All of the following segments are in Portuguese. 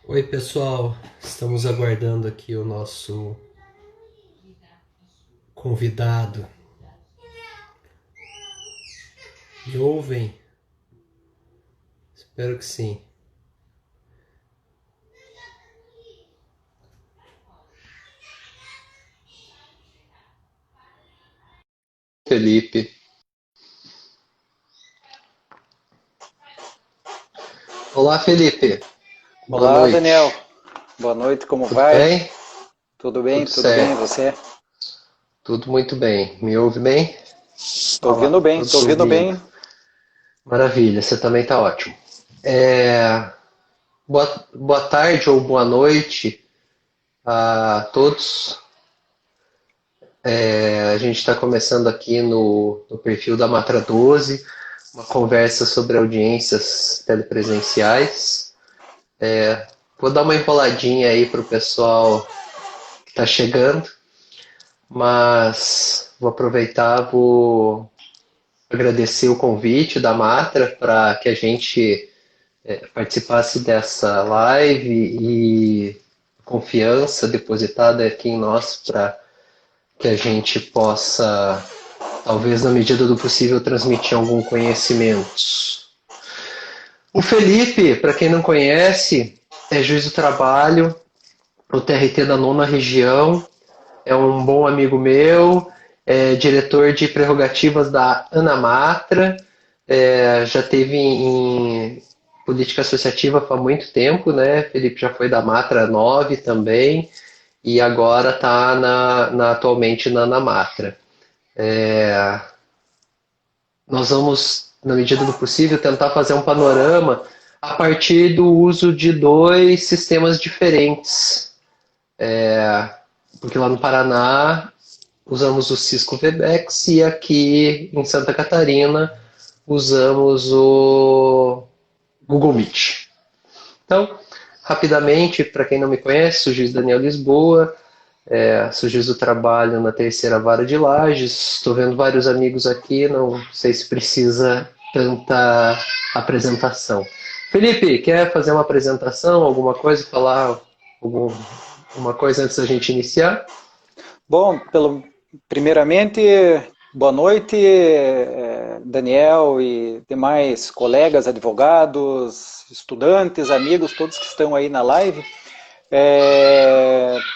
Oi, pessoal. Estamos aguardando aqui o nosso convidado. Me ouvem? Espero que sim. Felipe. Olá, Felipe. Boa Olá, Daniel. noite. Boa noite, como Tudo vai? bem? Tudo bem? Tudo Tudo bem, e certo. você? Tudo muito bem. Me ouve bem? Tô ouvindo bem, Tudo tô ouvindo ouvindo. bem. Maravilha, você também está ótimo. Boa tarde ou boa noite a todos. A gente está começando aqui no perfil da Matra 12, uma conversa sobre audiências telepresenciais. Vou dar uma enroladinha aí para o pessoal que está chegando. Mas vou aproveitar, vou agradecer o convite da Matra para que a gente participasse dessa live e confiança depositada aqui em nós para que a gente possa, talvez na medida do possível, transmitir algum conhecimento. O Felipe, para quem não conhece, é juiz do trabalho, o TRT da nona região, é um bom amigo meu, é diretor de prerrogativas da Anamatra, já teve em política associativa há muito tempo, né? Felipe já foi da Matra 9 também, e agora está atualmente na Anamatra. Nós vamos, na medida do possível, tentar fazer um panorama a partir do uso de dois sistemas diferentes, porque lá no Paraná usamos o Cisco Webex e aqui em Santa Catarina usamos o Google Meet. Então, rapidamente, para quem não me conhece, sou o juiz Daniel Lisboa, sou juiz do trabalho na terceira vara de Lages, estou vendo vários amigos aqui, não sei se precisa tanta apresentação. Felipe, quer fazer uma apresentação, alguma coisa, falar alguma coisa antes da gente iniciar? Bom, primeiramente, boa noite, Daniel e demais colegas, advogados, estudantes, amigos, todos que estão aí na live.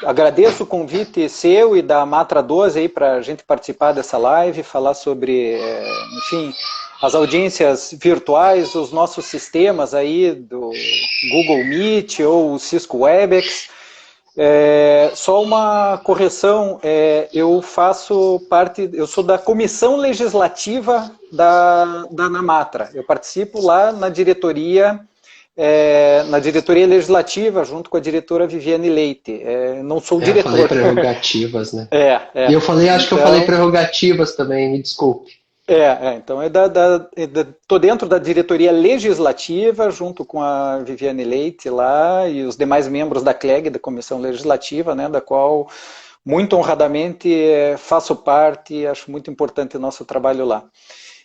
Agradeço o convite seu e da Matra 12 aí para a gente participar dessa live, falar sobre, enfim, as audiências virtuais, os nossos sistemas aí do Google Meet ou o Cisco Webex. Só uma correção, eu faço parte, eu sou da comissão legislativa da Anamatra. Eu participo lá na diretoria legislativa, junto com a diretora Viviane Leite. Não sou o Eu falei diretor. prerrogativas, né? E eu falei, acho que eu falei Então, prerrogativas também, me desculpe. então tô dentro da diretoria legislativa, junto com a Viviane Leite lá e os demais membros da CLEG, da Comissão Legislativa, né, da qual muito honradamente faço parte e acho muito importante o nosso trabalho lá.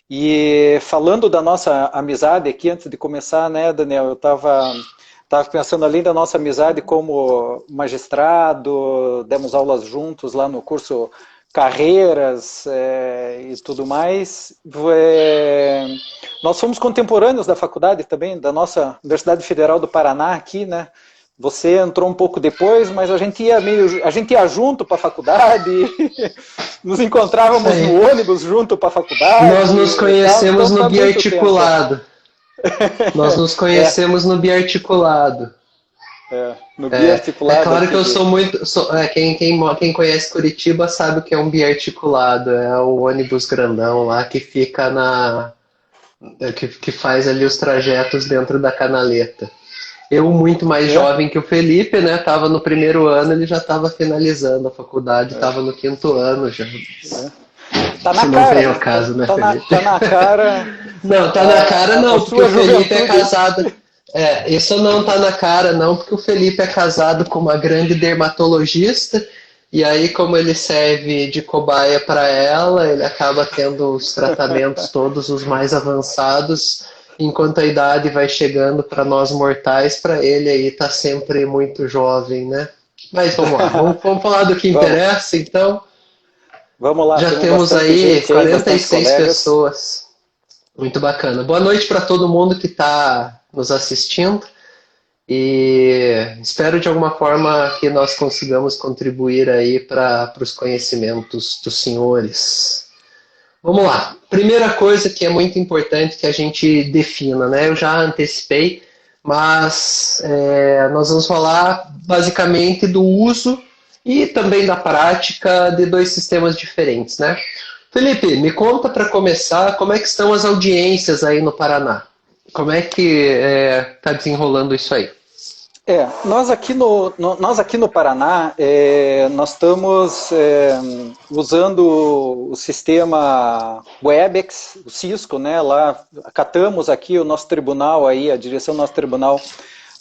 E falando da nossa amizade aqui, antes de começar, né, Daniel, eu estava pensando, além da nossa amizade como magistrado, demos aulas juntos lá no curso Carreiras e tudo mais. Nós somos contemporâneos da faculdade também, da nossa Universidade Federal do Paraná aqui, né? Você entrou um pouco depois, mas a gente ia junto para a faculdade, nos Isso encontrávamos aí. no ônibus junto para a Nós faculdade, nos então conhecemos no faz muito tempo. biarticulado. Nós nos É, conhecemos no biarticulado. no É biarticulado claro que aqui eu de. sou muito. Quem conhece Curitiba sabe o que é um biarticulado. É o ônibus grandão lá que fica que faz ali os trajetos dentro da canaleta. Eu, muito mais É, jovem que o Felipe, né? Tava no primeiro ano, ele já estava finalizando a faculdade, estava no quinto ano já. é. Tá Se na não cara, veio ao né? caso, né, Felipe? Tá na cara Não, tá na cara a não, porque o sua Felipe é juventude. casado. Isso não tá na cara não, porque o Felipe é casado com uma grande dermatologista, e aí, como ele serve de cobaia para ela, ele acaba tendo os tratamentos todos os mais avançados enquanto a idade vai chegando para nós mortais, para ele aí tá sempre muito jovem, né? Mas vamos lá, vamos falar do que Vamos, interessa, então. vamos lá, Já temos temos bastante aí gente aí, bastantes 46 colegas. pessoas. Muito bacana. Boa noite para todo mundo que está nos assistindo e espero de alguma forma que nós consigamos contribuir aí para os conhecimentos dos senhores. Vamos lá. Primeira coisa que é muito importante que a gente defina, né? Eu já antecipei, mas nós vamos falar basicamente do uso e também da prática de dois sistemas diferentes, né? Felipe, me conta para começar como é que estão as audiências aí no Paraná. Como é que está desenrolando isso aí? Nós aqui no Paraná, nós estamos usando o sistema Webex, o Cisco, né? Lá acatamos aqui o nosso tribunal, aí, a direção do nosso tribunal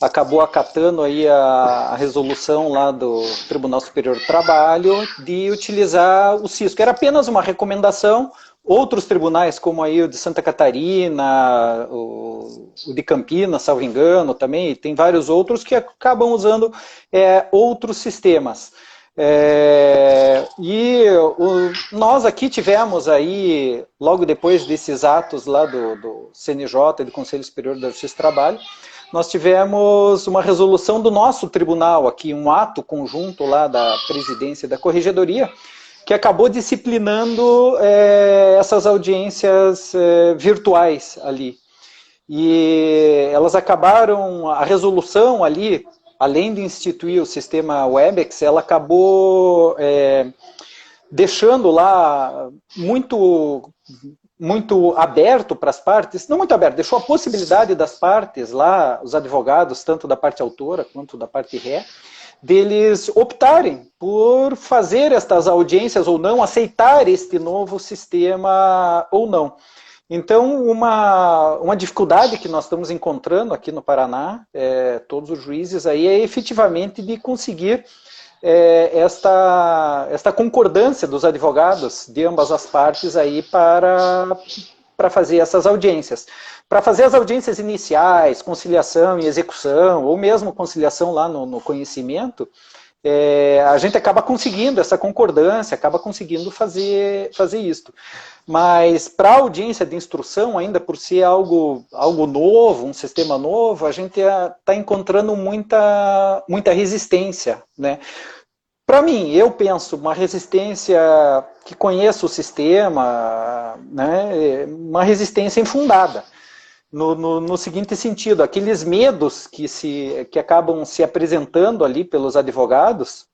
acabou acatando aí a resolução lá do Tribunal Superior do Trabalho de utilizar o Cisco. Era apenas uma recomendação. Outros tribunais, como aí o de Santa Catarina, o de Campinas, salvo engano, também, tem vários outros que acabam usando outros sistemas. Nós aqui tivemos aí, logo depois desses atos lá do CNJ e do Conselho Superior da Justiça do Trabalho, nós tivemos uma resolução do nosso tribunal aqui, um ato conjunto lá da presidência e da corregedoria, que acabou disciplinando essas audiências virtuais ali. E elas acabaram, a resolução ali, além de instituir o sistema Webex, ela acabou deixando lá muito aberto para as partes, não muito aberto, deixou a possibilidade das partes lá, os advogados, tanto da parte autora quanto da parte ré, deles optarem por fazer estas audiências ou não, aceitar este novo sistema ou não. Então, uma dificuldade que nós estamos encontrando aqui no Paraná, todos os juízes aí, é efetivamente de conseguir esta concordância dos advogados de ambas as partes aí para fazer essas audiências. Para fazer as audiências iniciais, conciliação e execução, ou mesmo conciliação lá no conhecimento, a gente acaba conseguindo essa concordância, acaba conseguindo fazer isto. Mas para a audiência de instrução, ainda por ser algo novo, um sistema novo, a gente está encontrando muita resistência, né? Para mim, eu penso, uma resistência que conheça o sistema, né, uma resistência infundada. No seguinte sentido, aqueles medos que acabam se apresentando ali pelos advogados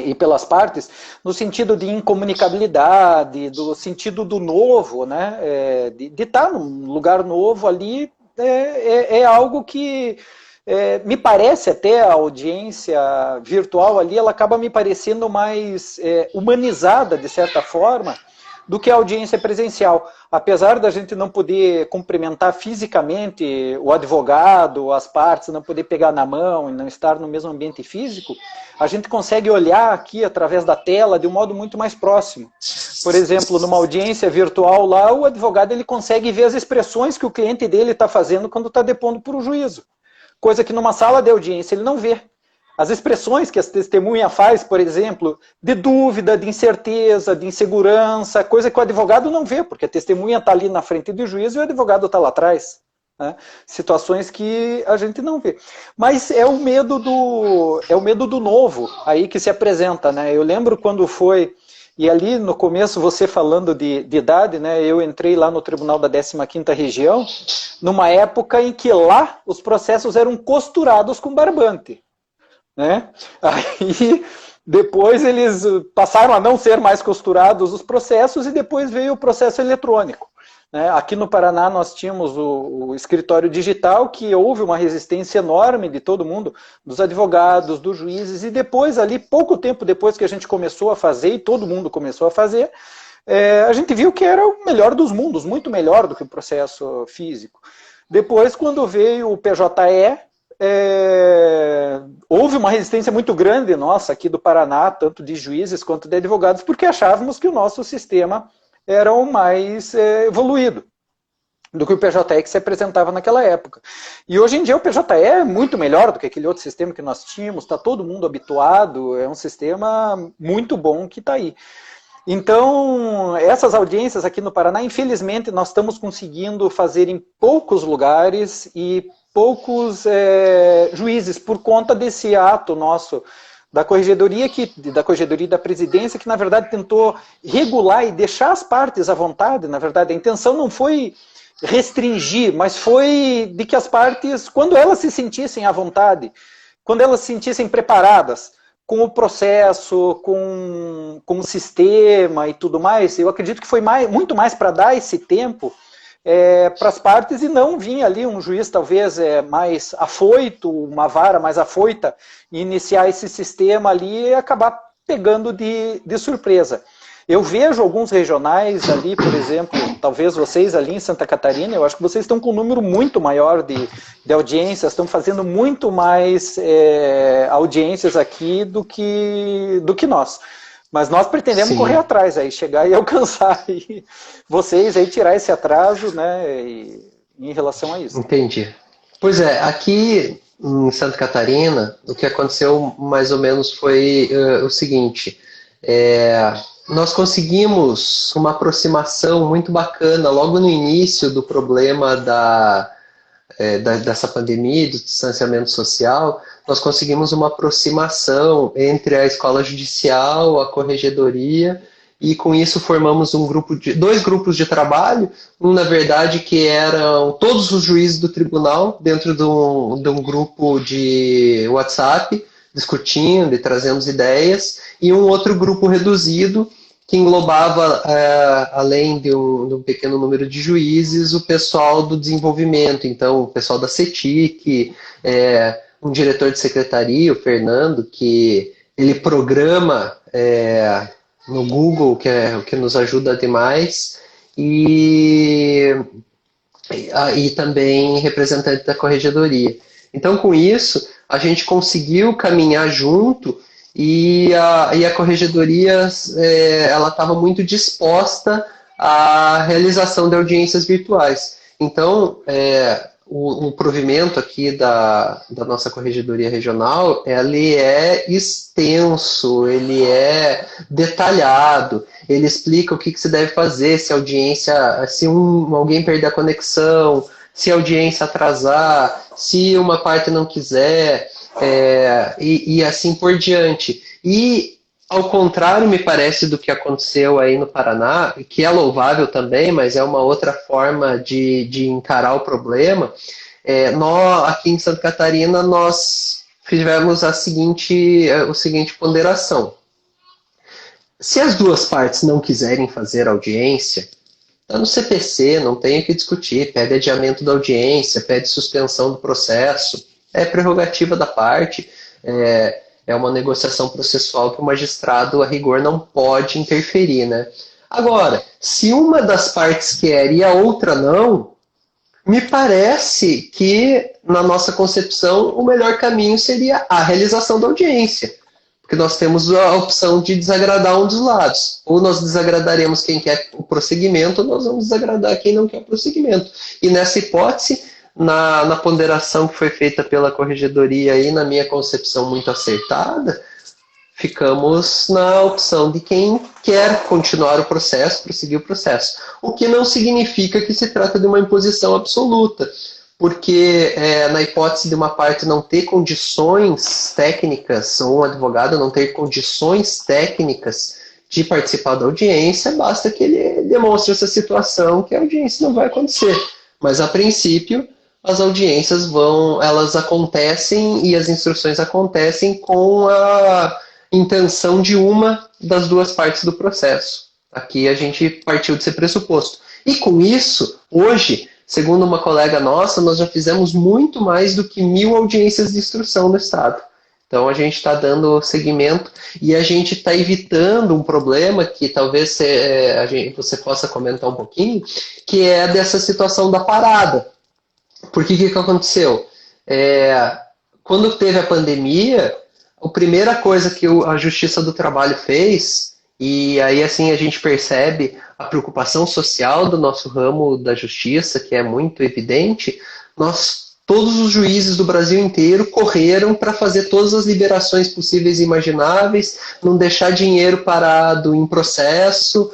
e pelas partes, no sentido de incomunicabilidade, do sentido do novo, né, de estar num lugar novo ali, é algo que me parece até a audiência virtual ali, ela acaba me parecendo mais humanizada, de certa forma, do que a audiência presencial. Apesar da gente não poder cumprimentar fisicamente o advogado, as partes, não poder pegar na mão e não estar no mesmo ambiente físico, a gente consegue olhar aqui através da tela de um modo muito mais próximo. Por exemplo, numa audiência virtual lá, o advogado ele consegue ver as expressões que o cliente dele está fazendo quando está depondo por um juízo. Coisa que numa sala de audiência ele não vê. As expressões que a testemunha faz, por exemplo, de dúvida, de incerteza, de insegurança, coisa que o advogado não vê, porque a testemunha está ali na frente do juiz e o advogado está lá atrás. Né? Situações que a gente não vê. Mas é o medo do novo aí que se apresenta. Né? Eu lembro quando foi, e ali no começo você falando de idade, né, eu entrei lá no tribunal da 15ª Região, numa época em que lá os processos eram costurados com barbante. Né? Aí depois eles passaram a não ser mais costurados os processos e depois veio o processo eletrônico. Né? Aqui no Paraná nós tínhamos o escritório digital, que houve uma resistência enorme de todo mundo, dos advogados, dos juízes, e depois ali, pouco tempo depois que a gente começou a fazer, e todo mundo começou a fazer, a gente viu que era o melhor dos mundos, muito melhor do que o processo físico. Depois, quando veio o PJE, houve uma resistência muito grande nossa aqui do Paraná, tanto de juízes quanto de advogados, porque achávamos que o nosso sistema era o mais evoluído. do que o PJE que se apresentava naquela época. E hoje em dia o PJE é muito melhor do que aquele outro sistema que nós tínhamos, está todo mundo habituado, é um sistema muito bom que está aí. Então, essas audiências aqui no Paraná, infelizmente, nós estamos conseguindo fazer em poucos lugares e poucos juízes, por conta desse ato nosso da Corregedoria e da Presidência, que na verdade tentou regular e deixar as partes à vontade. Na verdade, a intenção não foi restringir, mas foi de que as partes, quando elas se sentissem à vontade, quando elas se sentissem preparadas com o processo, com o sistema e tudo mais, eu acredito que foi muito mais para dar esse tempo para as partes e não vir ali um juiz talvez mais afoito, uma vara mais afoita, e iniciar esse sistema ali e acabar pegando de surpresa. Eu vejo alguns regionais ali, por exemplo, talvez vocês ali em Santa Catarina, eu acho que vocês estão com um número muito maior de audiências, estão fazendo muito mais audiências aqui do que nós. Mas nós pretendemos Sim. correr atrás, aí, chegar e alcançar aí, vocês, aí, tirar esse atraso, né, em relação a isso. Entendi. Pois é, aqui em Santa Catarina, o que aconteceu mais ou menos foi o seguinte: nós conseguimos uma aproximação muito bacana logo no início do problema dessa pandemia e do distanciamento social. Nós conseguimos uma aproximação entre a escola judicial, a corregedoria, e com isso formamos dois grupos de trabalho, um na verdade que eram todos os juízes do tribunal dentro de um grupo de WhatsApp, discutindo e trazendo ideias, e um outro grupo reduzido que englobava, além de um pequeno número de juízes, o pessoal do desenvolvimento, então o pessoal da CETIC, um diretor de secretaria, o Fernando, que ele programa no Google, que é o que nos ajuda demais, e também representante da corregedoria. Então, com isso, a gente conseguiu caminhar junto e a corregedoria ela estava muito disposta à realização de audiências virtuais. Então, o provimento aqui da nossa corregedoria regional, ele é extenso, ele é detalhado, ele explica o que se deve fazer se a audiência, se alguém perder a conexão, se a audiência atrasar, se uma parte não quiser, e assim por diante. E, ao contrário, me parece, do que aconteceu aí no Paraná, que é louvável também, mas é uma outra forma de encarar o problema, nós, aqui em Santa Catarina, nós fizemos a seguinte ponderação. Se as duas partes não quiserem fazer audiência, está no CPC, não tem o que discutir, pede adiamento da audiência, pede suspensão do processo, é prerrogativa da parte, é uma negociação processual que o magistrado, a rigor, não pode interferir, né? Agora, se uma das partes quer e a outra não, me parece que, na nossa concepção, o melhor caminho seria a realização da audiência. Porque nós temos a opção de desagradar um dos lados. Ou nós desagradaremos quem quer o prosseguimento, ou nós vamos desagradar quem não quer o prosseguimento. E nessa hipótese, na ponderação que foi feita pela corregedoria aí, na minha concepção muito acertada, ficamos na opção de quem quer continuar o processo, prosseguir o processo. O que não significa que se trata de uma imposição absoluta, porque na hipótese de uma parte não ter condições técnicas, ou um advogado não ter condições técnicas de participar da audiência, basta que ele demonstre essa situação, que a audiência não vai acontecer. Mas, a princípio, as audiências elas acontecem e as instruções acontecem com a intenção de uma das duas partes do processo. Aqui a gente partiu desse pressuposto. E com isso, hoje, segundo uma colega nossa, nós já fizemos muito mais do que 1000 audiências de instrução no Estado. Então a gente está dando seguimento e a gente está evitando um problema que talvez você possa comentar um pouquinho, que é dessa situação da parada. Porque o que aconteceu? Quando teve a pandemia, a primeira coisa que a Justiça do Trabalho fez, E aí, assim, a gente percebe a preocupação social do nosso ramo da justiça, que é muito evidente. Todos os juízes do Brasil inteiro correram para fazer todas as liberações possíveis e imagináveis, não deixar dinheiro parado em processo,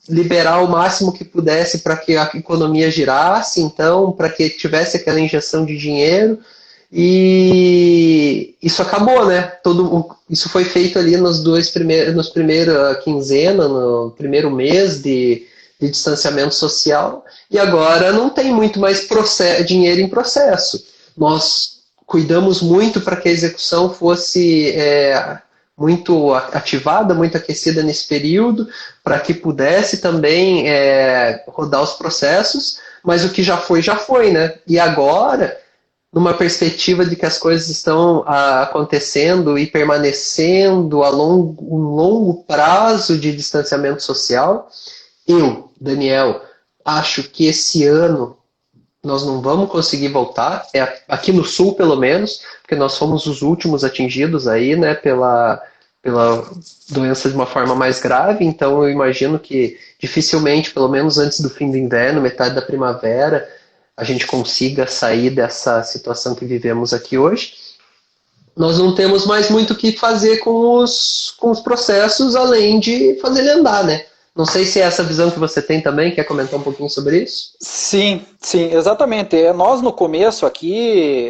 liberar o máximo que pudesse para que a economia girasse, então, para que tivesse aquela injeção de dinheiro. E isso acabou, né? Isso foi feito ali nos primeiros quinzena, no primeiro mês de distanciamento social, e agora não tem muito mais dinheiro em processo. Nós cuidamos muito para que a execução fosse muito ativada, muito aquecida nesse período, para que pudesse também rodar os processos, mas o que já foi, né? E agora, numa perspectiva de que as coisas estão acontecendo e permanecendo a um longo prazo de distanciamento social, eu, Daniel, acho que esse ano nós não vamos conseguir voltar, aqui no Sul pelo menos, porque nós fomos os últimos atingidos aí, né, pela doença de uma forma mais grave, então eu imagino que dificilmente, pelo menos antes do fim do inverno, metade da primavera, a gente consiga sair dessa situação que vivemos aqui hoje. Nós não temos mais muito o que fazer com os processos, além de fazer ele andar, né? Não sei se é essa visão que você tem também, quer comentar um pouquinho sobre isso? Sim, exatamente. Nós no começo aqui,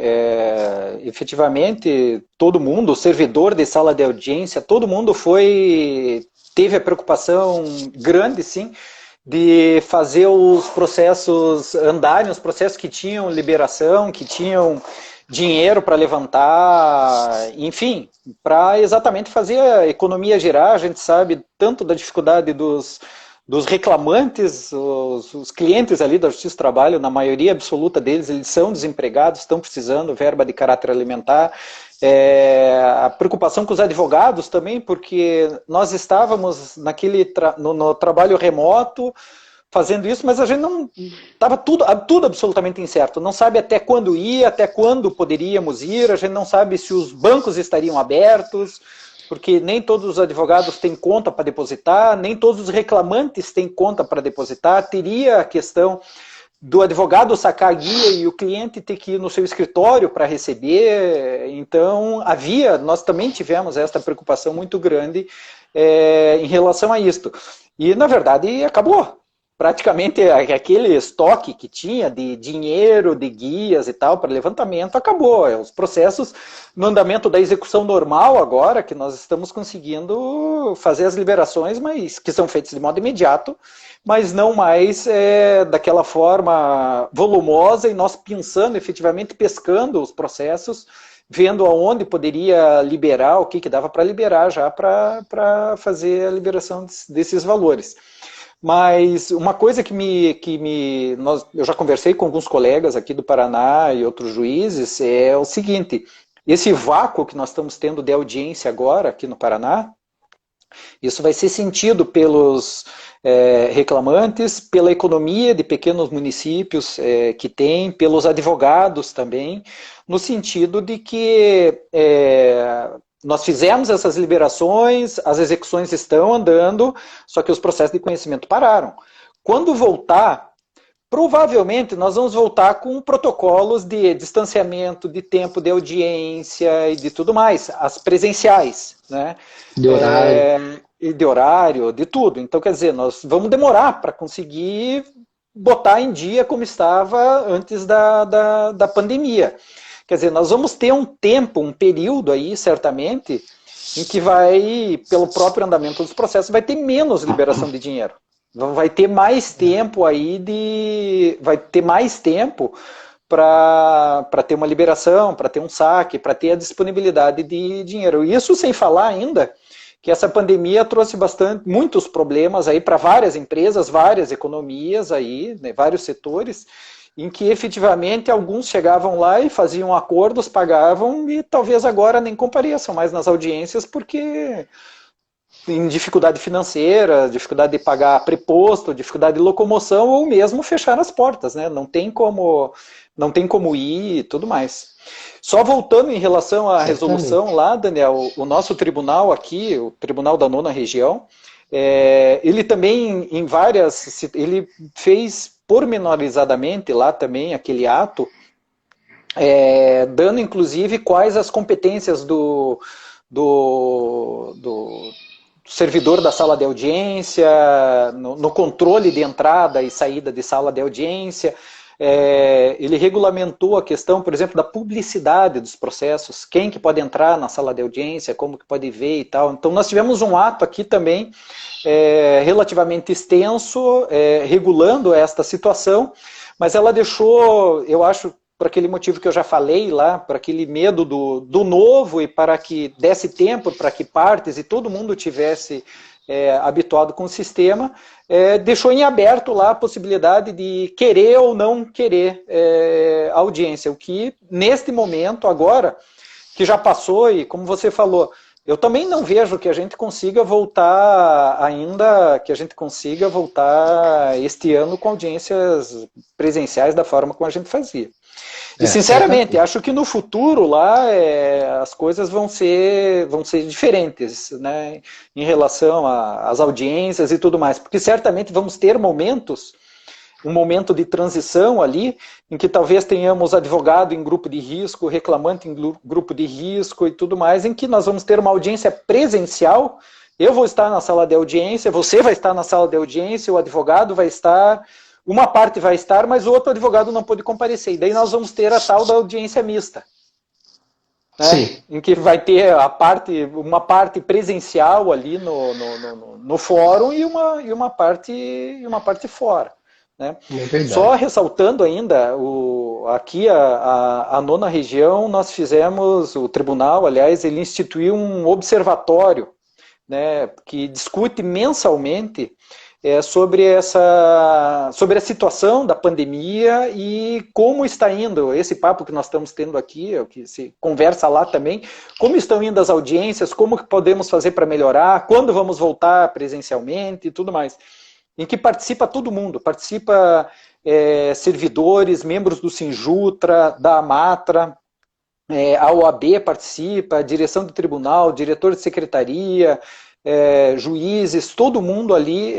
efetivamente, todo mundo, o servidor de sala de audiência, todo mundo teve a preocupação grande, sim, de fazer os processos andarem, os processos que tinham liberação, que tinham dinheiro para levantar, enfim, para exatamente fazer a economia girar. A gente sabe tanto da dificuldade dos reclamantes, os clientes ali da Justiça do Trabalho, na maioria absoluta deles, eles são desempregados, estão precisando verba de caráter alimentar. A preocupação com os advogados também, porque nós estávamos no trabalho remoto, fazendo isso, mas a gente não estava tudo absolutamente incerto. Não sabe até quando ir, até quando poderíamos ir, a gente não sabe se os bancos estariam abertos, porque nem todos os advogados têm conta para depositar, nem todos os reclamantes têm conta para depositar. Teria a questão do advogado sacar a guia e o cliente ter que ir no seu escritório para receber. Então, nós também tivemos esta preocupação muito grande em relação a isto. E, na verdade, acabou. Praticamente aquele estoque que tinha de dinheiro, de guias e tal, para levantamento, acabou. Os processos no andamento da execução normal agora, que nós estamos conseguindo fazer as liberações, mas que são feitas de modo imediato, mas não mais daquela forma volumosa, e nós pensando, efetivamente pescando os processos, vendo aonde poderia liberar, o que dava para liberar já para fazer a liberação desses valores. Mas uma coisa eu já conversei com alguns colegas aqui do Paraná e outros juízes, é o seguinte: esse vácuo que nós estamos tendo de audiência agora aqui no Paraná, isso vai ser sentido pelos reclamantes, pela economia de pequenos municípios que tem, pelos advogados também, no sentido de que nós fizemos essas liberações, as execuções estão andando, só que os processos de conhecimento pararam. Quando voltar, provavelmente nós vamos voltar com protocolos de distanciamento, de tempo de audiência e de tudo mais, as presenciais, né? De horário. E de horário, de tudo. Então, quer dizer, nós vamos demorar para conseguir botar em dia como estava antes da pandemia. Quer dizer, nós vamos ter um tempo, um período aí, certamente, em que pelo próprio andamento dos processos, vai ter menos liberação de dinheiro. Vai ter mais tempo aí vai ter mais tempo para ter uma liberação, para ter um saque, para ter a disponibilidade de dinheiro. Isso sem falar ainda que essa pandemia trouxe muitos problemas aí para várias empresas, várias economias aí, né, vários setores, em que efetivamente alguns chegavam lá e faziam acordos, pagavam e talvez agora nem compareçam mais nas audiências porque em dificuldade financeira, dificuldade de pagar preposto, dificuldade de locomoção ou mesmo fechar as portas, né? Não tem como ir e tudo mais. Só voltando em relação à Certamente. resolução lá, Daniel, o nosso tribunal aqui, o Tribunal da Nona Região, ele também ele fez pormenorizadamente lá também aquele ato, dando inclusive quais as competências do servidor da sala de audiência, no controle de entrada e saída de sala de audiência. Ele regulamentou a questão, por exemplo, da publicidade dos processos, quem que pode entrar na sala de audiência, como que pode ver e tal. Então nós tivemos um ato aqui também relativamente extenso, regulando esta situação, mas ela deixou, eu acho, por aquele motivo que eu já falei lá, por aquele medo do novo e para que desse tempo para que partes e todo mundo tivesse habituado com o sistema, deixou em aberto lá a possibilidade de querer ou não querer a audiência, o que neste momento agora, que já passou e como você falou, eu também não vejo que a gente consiga voltar este ano com audiências presenciais da forma como a gente fazia. E sinceramente, acho que no futuro lá as coisas vão ser diferentes, né, em relação às audiências e tudo mais, porque certamente vamos ter um momento de transição ali, em que talvez tenhamos advogado em grupo de risco, reclamante em grupo de risco e tudo mais, em que nós vamos ter uma audiência presencial, eu vou estar na sala de audiência, você vai estar na sala de audiência, o advogado vai estar, uma parte vai estar, mas o outro advogado não pôde comparecer. E daí nós vamos ter a tal da audiência mista. Né? Sim. Em que vai ter uma parte presencial ali no fórum e uma parte fora. Né? Só ressaltando ainda, aqui a nona região, nós fizemos, o tribunal, aliás, ele instituiu um observatório, né, que discute mensalmente sobre a situação da pandemia e como está indo, esse papo que nós estamos tendo aqui, o que se conversa lá também, como estão indo as audiências, como que podemos fazer para melhorar, quando vamos voltar presencialmente e tudo mais. Em que participa todo mundo, participa servidores, membros do Sinjutra, da Amatra, a OAB participa, a direção do tribunal, diretor de secretaria, juízes, todo mundo ali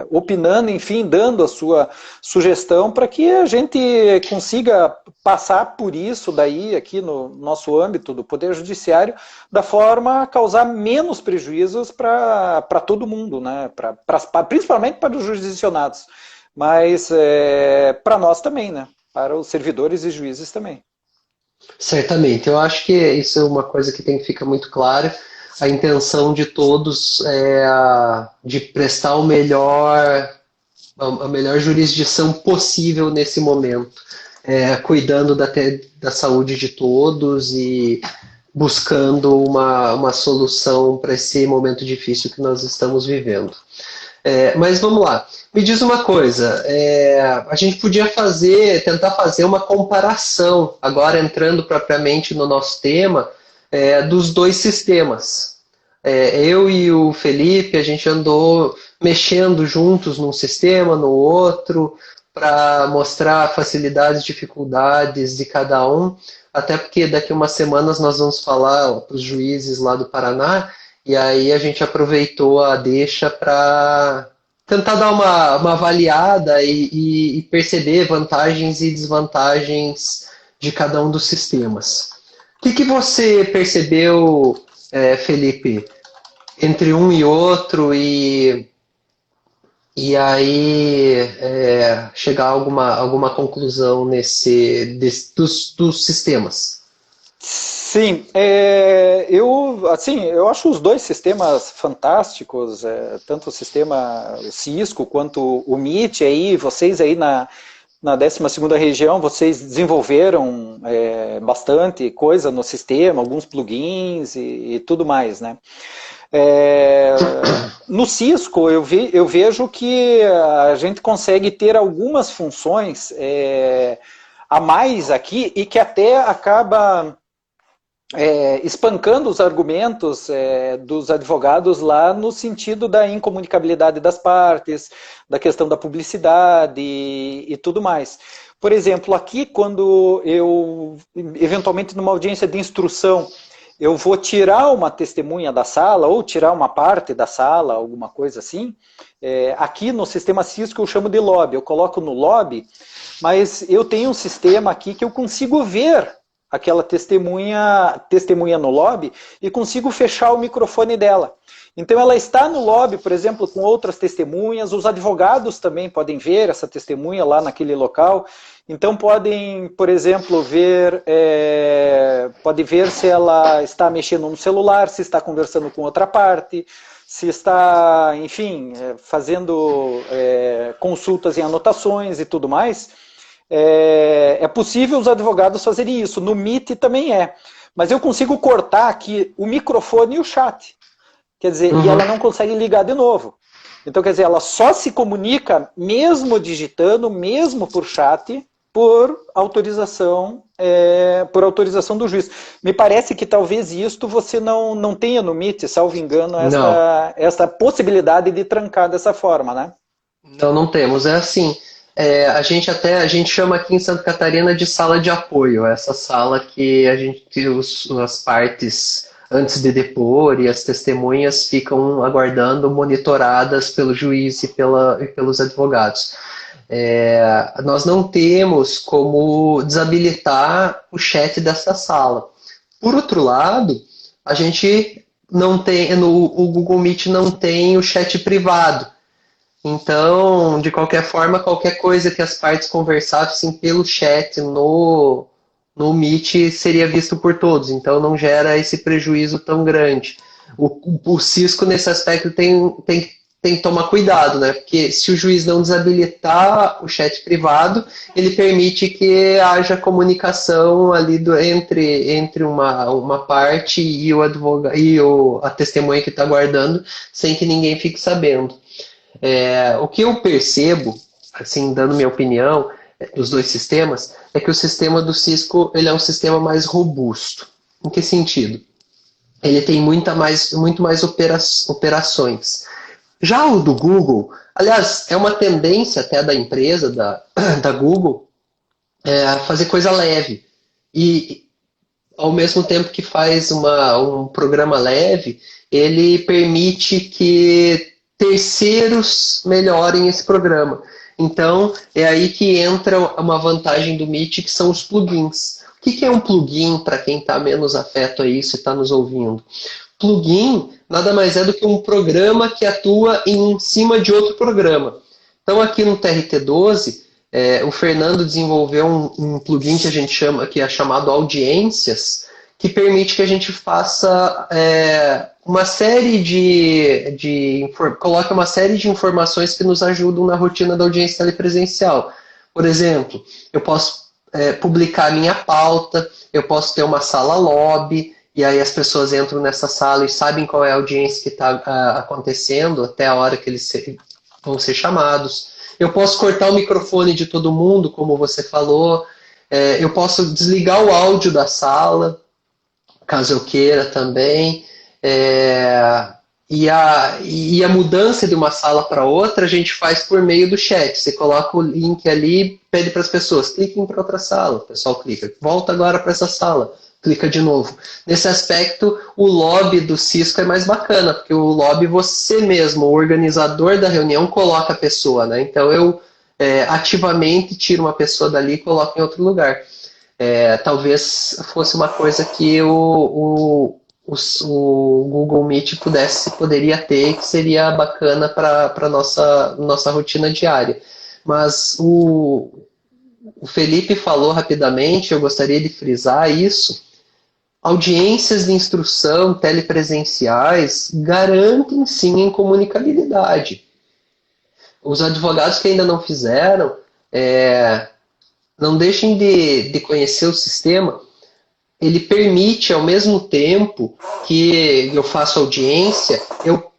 opinando, enfim, dando a sua sugestão para que a gente consiga passar por isso daí aqui no nosso âmbito do Poder Judiciário da forma a causar menos prejuízos para todo mundo, né? Principalmente para os jurisdicionados, mas para nós também, né? Para os servidores e juízes também. Certamente, eu acho que isso é uma coisa que tem que ficar muito clara. A intenção de todos é de prestar a melhor jurisdição possível nesse momento, cuidando da saúde de todos e buscando uma solução para esse momento difícil que nós estamos vivendo. Mas vamos lá, me diz uma coisa, a gente podia tentar fazer uma comparação, agora entrando propriamente no nosso tema, dos dois sistemas. Eu e o Felipe, a gente andou mexendo juntos num sistema, no outro, para mostrar facilidades e dificuldades de cada um, até porque daqui a umas semanas nós vamos falar para os juízes lá do Paraná, e aí a gente aproveitou a deixa para tentar dar uma avaliada e perceber vantagens e desvantagens de cada um dos sistemas. O que você percebeu, Felipe, entre um e outro e aí chegar a alguma conclusão dos sistemas? Sim, eu acho os dois sistemas fantásticos, tanto o sistema Cisco quanto o MIT, aí, vocês aí na 12ª região, vocês desenvolveram bastante coisa no sistema, alguns plugins e tudo mais, né? No Cisco, eu vejo que a gente consegue ter algumas funções a mais aqui e que até acaba espancando os argumentos dos advogados lá no sentido da incomunicabilidade das partes, da questão da publicidade e tudo mais. por exemplo, aqui quando eu, eventualmente numa audiência de instrução, eu vou tirar uma testemunha da sala, ou tirar uma parte da sala, alguma coisa assim, aqui no sistema Cisco eu chamo de lobby, eu coloco no lobby, mas eu tenho um sistema aqui que eu consigo ver aquela testemunha no lobby e consigo fechar o microfone dela. Então ela está no lobby, por exemplo, com outras testemunhas, os advogados também podem ver essa testemunha lá naquele local, então podem, por exemplo, pode ver se ela está mexendo no celular, se está conversando com outra parte, se está, enfim, fazendo consultas em anotações e tudo mais. É possível os advogados fazerem isso, no Meet também é. Mas eu consigo cortar aqui o microfone e o chat. Quer dizer, e ela não consegue ligar de novo. Então, quer dizer, ela só se comunica, mesmo digitando, mesmo por chat, por autorização do juiz. Me parece que talvez isto você não tenha no Meet, salvo engano, essa possibilidade de trancar dessa forma, né? Não temos. É assim, a gente chama aqui em Santa Catarina de sala de apoio. Essa sala que a gente as partes antes de depor e as testemunhas ficam aguardando, monitoradas pelo juiz e pelos advogados. Nós não temos como desabilitar o chat dessa sala. Por outro lado, a gente não tem, o Google Meet não tem o chat privado. Então, de qualquer forma, qualquer coisa que as partes conversassem pelo chat no Meet seria visto por todos, então não gera esse prejuízo tão grande. O Cisco, nesse aspecto, tem que tomar cuidado, né? Porque se o juiz não desabilitar o chat privado, ele permite que haja comunicação ali entre uma parte e o advogado e a testemunha que está aguardando, sem que ninguém fique sabendo. O que eu percebo, assim, dando minha opinião, dos dois sistemas, é que o sistema do Cisco ele é um sistema mais robusto. Em que sentido? Ele tem muito mais operações. Já o do Google, aliás, é uma tendência até da empresa, da Google, a fazer coisa leve. E, ao mesmo tempo que faz um programa leve, ele permite que terceiros melhorem esse programa. Então, é aí que entra uma vantagem do Meet, que são os plugins. O que é um plugin, para quem está menos afeto a isso e está nos ouvindo? Plugin nada mais é do que um programa que atua em cima de outro programa. Então, aqui no TRT12, o Fernando desenvolveu um plugin que a gente chama, que é chamado Audiências, que permite que a gente faça uma série coloque uma série de informações que nos ajudam na rotina da audiência telepresencial. Por exemplo, eu posso publicar a minha pauta, eu posso ter uma sala lobby, e aí as pessoas entram nessa sala e sabem qual é a audiência que está acontecendo até a hora que eles vão ser chamados. Eu posso cortar o microfone de todo mundo, como você falou. Eu posso desligar o áudio da sala, caso eu queira também. E a mudança de uma sala para outra a gente faz por meio do chat. Você coloca o link ali, pede para as pessoas, cliquem para outra sala, o pessoal clica, volta agora para essa sala, clica de novo. Nesse aspecto, o lobby do Cisco é mais bacana, porque o lobby você mesmo, o organizador da reunião, coloca a pessoa, né? Então eu ativamente tiro uma pessoa dali e coloco em outro lugar. Talvez fosse uma coisa que o Google Meet poderia ter, que seria bacana para a nossa rotina diária. Mas o Felipe falou rapidamente, eu gostaria de frisar isso. Audiências de instrução telepresenciais garantem sim a comunicabilidade. Os advogados que ainda não fizeram, não deixem de conhecer o sistema. Ele permite, ao mesmo tempo que eu faço audiência, eu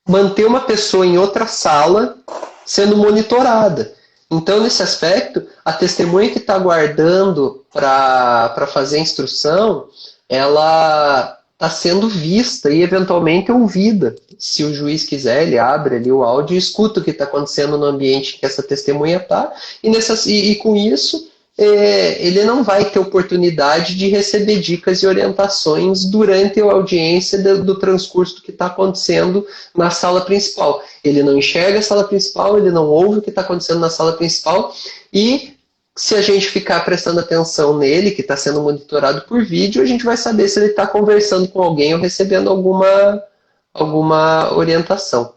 manter uma pessoa em outra sala sendo monitorada. Então, nesse aspecto, a testemunha que está aguardando para fazer a instrução, ela está sendo vista e eventualmente ouvida. Se o juiz quiser, ele abre ali o áudio e escuta o que está acontecendo no ambiente que essa testemunha está, e com isso ele não vai ter oportunidade de receber dicas e orientações durante a audiência do transcurso do que está acontecendo na sala principal. Ele não enxerga a sala principal, ele não ouve o que está acontecendo na sala principal, e se a gente ficar prestando atenção nele, que está sendo monitorado por vídeo, a gente vai saber se ele está conversando com alguém ou recebendo alguma orientação.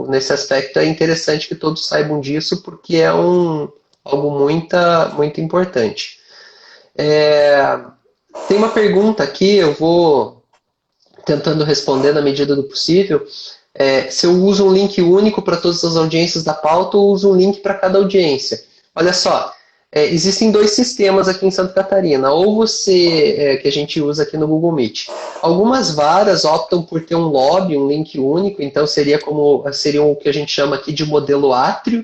Nesse aspecto, é interessante que todos saibam disso, porque é algo muito importante. Tem uma pergunta aqui, eu vou tentando responder na medida do possível. Se eu uso um link único para todas as audiências da pauta ou uso um link para cada audiência? Olha só, existem 2 sistemas aqui em Santa Catarina, ou você, que a gente usa aqui no Google Meet. Algumas varas optam por ter um lobby, um link único, então seria o que a gente chama aqui de modelo átrio.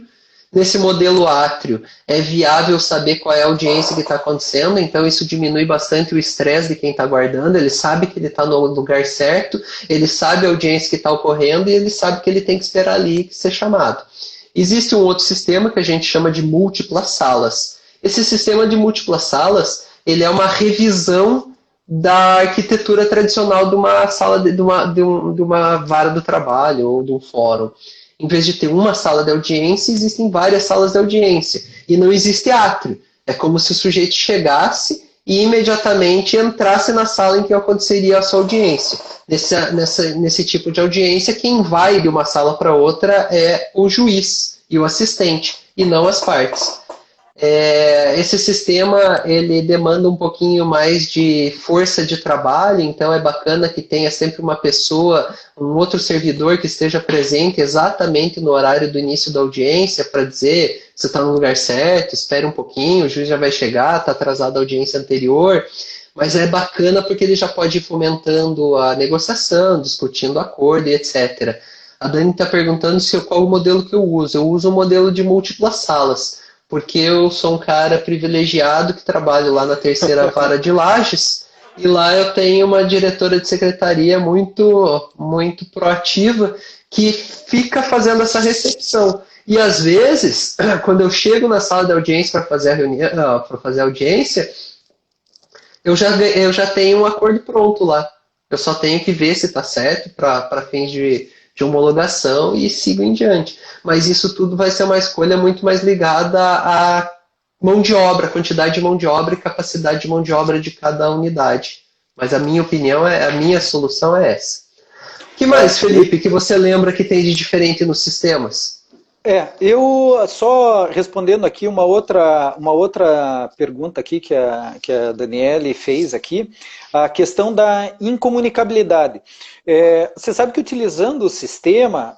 Nesse modelo átrio, é viável saber qual é a audiência que está acontecendo, então isso diminui bastante o estresse de quem está aguardando, ele sabe que ele está no lugar certo, ele sabe a audiência que está ocorrendo e ele sabe que ele tem que esperar ali ser chamado. Existe um outro sistema que a gente chama de múltiplas salas. Esse sistema de múltiplas salas, ele é uma revisão da arquitetura tradicional de uma sala, de uma vara do trabalho ou de um fórum. Em vez de ter uma sala de audiência, existem várias salas de audiência. E não existe átrio. É como se o sujeito chegasse e imediatamente entrasse na sala em que aconteceria a sua audiência. Nesse tipo de audiência, quem vai de uma sala para outra é o juiz e o assistente, e não as partes. Esse sistema ele demanda um pouquinho mais de força de trabalho, então é bacana que tenha sempre uma pessoa, um outro servidor que esteja presente exatamente no horário do início da audiência para dizer você está no lugar certo, espere um pouquinho, o juiz já vai chegar, está atrasado a audiência anterior. Mas é bacana porque ele já pode ir fomentando a negociação, discutindo acordo e etc. A Dani está perguntando qual o modelo que eu uso. Eu uso o modelo de múltiplas salas, porque eu sou um cara privilegiado que trabalho lá na terceira vara de Lages, e lá eu tenho uma diretora de secretaria muito proativa que fica fazendo essa recepção. E às vezes, quando eu chego na sala de audiência para fazer a reunião, para fazer a audiência, eu já tenho um acordo pronto lá. Eu só tenho que ver se está certo para fins de homologação e sigo em diante. Mas isso tudo vai ser uma escolha muito mais ligada à mão de obra, quantidade de mão de obra e capacidade de mão de obra de cada unidade. Mas a minha opinião, a minha solução é essa. O que mais, Felipe, que você lembra que tem de diferente nos sistemas? Eu só respondendo aqui uma outra pergunta aqui que a Daniele fez aqui, a questão da incomunicabilidade. Você sabe que utilizando o sistema,